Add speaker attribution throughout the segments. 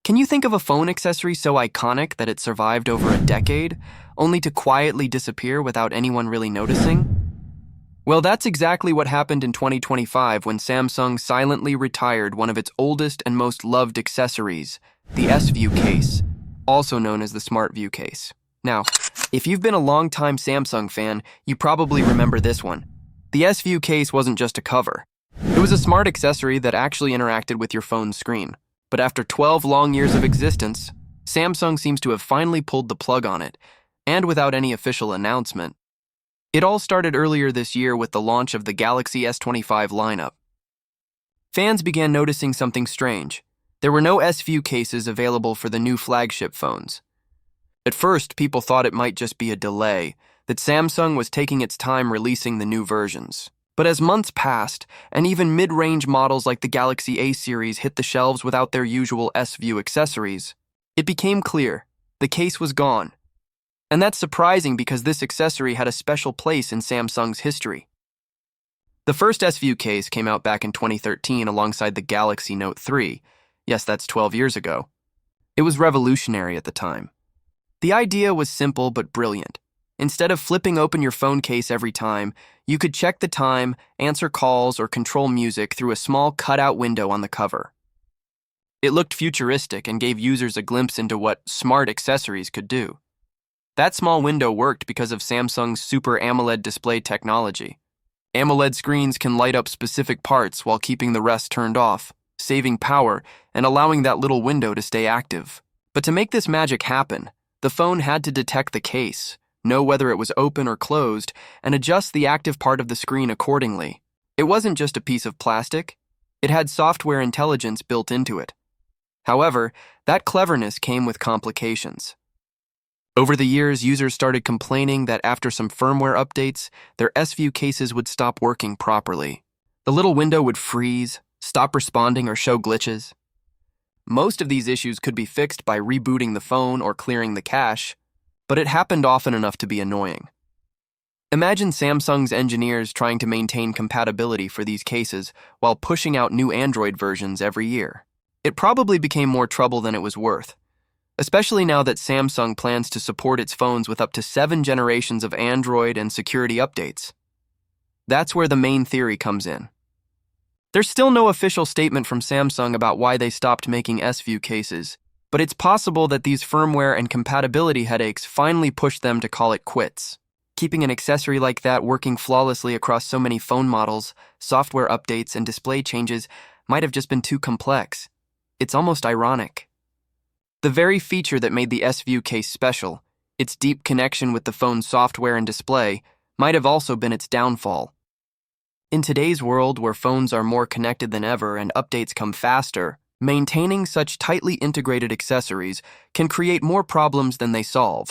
Speaker 1: Can you think of a phone accessory so iconic that it survived over a decade, only to quietly disappear without anyone really noticing? Well, that's exactly what happened in 2025 when Samsung silently retired one of its oldest and most loved accessories, the S-View case, also known as the Smart View case. Now, if you've been a longtime Samsung fan, you probably remember this one. The S-View case wasn't just a cover. It was a smart accessory that actually interacted with your phone's screen. But after 12 long years of existence, Samsung seems to have finally pulled the plug on it, and without any official announcement. It all started earlier this year with the launch of the Galaxy S25 lineup. Fans began noticing something strange. There were no S-View cases available for the new flagship phones. At first, people thought it might just be a delay, that Samsung was taking its time releasing the new versions. But as months passed, and even mid-range models like the Galaxy A series hit the shelves without their usual S-View accessories, it became clear the case was gone. And that's surprising because this accessory had a special place in Samsung's history. The first S-View case came out back in 2013 alongside the Galaxy Note 3. Yes, that's 12 years ago. It was revolutionary at the time. The idea was simple but brilliant. Instead of flipping open your phone case every time, you could check the time, answer calls, or control music through a small cutout window on the cover. It looked futuristic and gave users a glimpse into what smart accessories could do. That small window worked because of Samsung's Super AMOLED display technology. AMOLED screens can light up specific parts while keeping the rest turned off, saving power and allowing that little window to stay active. But to make this magic happen, the phone had to detect the case, know whether it was open or closed, and adjust the active part of the screen accordingly. It wasn't just a piece of plastic. It had software intelligence built into it. However, that cleverness came with complications. Over the years, users started complaining that after some firmware updates, their S-View cases would stop working properly. The little window would freeze, stop responding, or show glitches. Most of these issues could be fixed by rebooting the phone or clearing the cache, but it happened often enough to be annoying. Imagine Samsung's engineers trying to maintain compatibility for these cases while pushing out new Android versions every year. It probably became more trouble than it was worth, especially now that Samsung plans to support its phones with up to 7 generations of Android and security updates. That's where the main theory comes in. There's still no official statement from Samsung about why they stopped making S-View cases, but it's possible that these firmware and compatibility headaches finally pushed them to call it quits. Keeping an accessory like that working flawlessly across so many phone models, software updates, and display changes might have just been too complex. It's almost ironic. The very feature that made the S-View case special, its deep connection with the phone's software and display, might have also been its downfall. In today's world where phones are more connected than ever and updates come faster, maintaining such tightly integrated accessories can create more problems than they solve.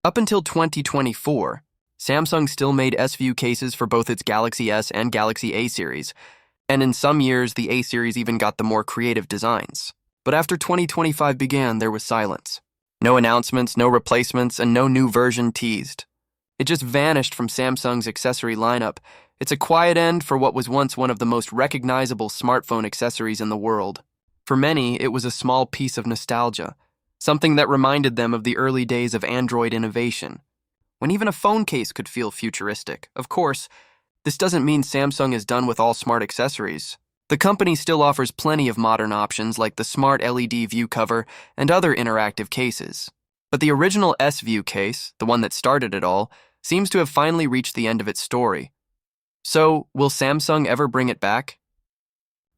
Speaker 1: Up until 2024, Samsung still made S-View cases for both its Galaxy S and Galaxy A series, and in some years the A series even got the more creative designs. But after 2025 began, there was silence. No announcements, no replacements, and no new version teased. It just vanished from Samsung's accessory lineup. It's a quiet end for what was once one of the most recognizable smartphone accessories in the world. For many, it was a small piece of nostalgia, something that reminded them of the early days of Android innovation, when even a phone case could feel futuristic. Of course, this doesn't mean Samsung is done with all smart accessories. The company still offers plenty of modern options like the smart LED view cover and other interactive cases. But the original S-View case, the one that started it all, seems to have finally reached the end of its story. So, will Samsung ever bring it back?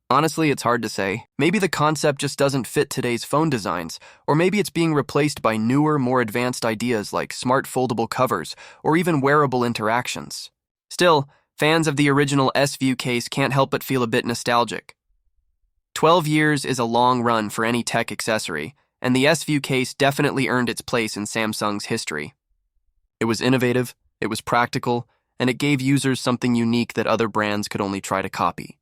Speaker 1: Honestly, it's hard to say. Maybe the concept just doesn't fit today's phone designs, or maybe it's being replaced by newer, more advanced ideas like smart foldable covers or even wearable interactions. Still, fans of the original S-View case can't help but feel a bit nostalgic. 12 years is a long run for any tech accessory, and the S-View case definitely earned its place in Samsung's history. It was innovative, it was practical, and it gave users something unique that other brands could only try to copy.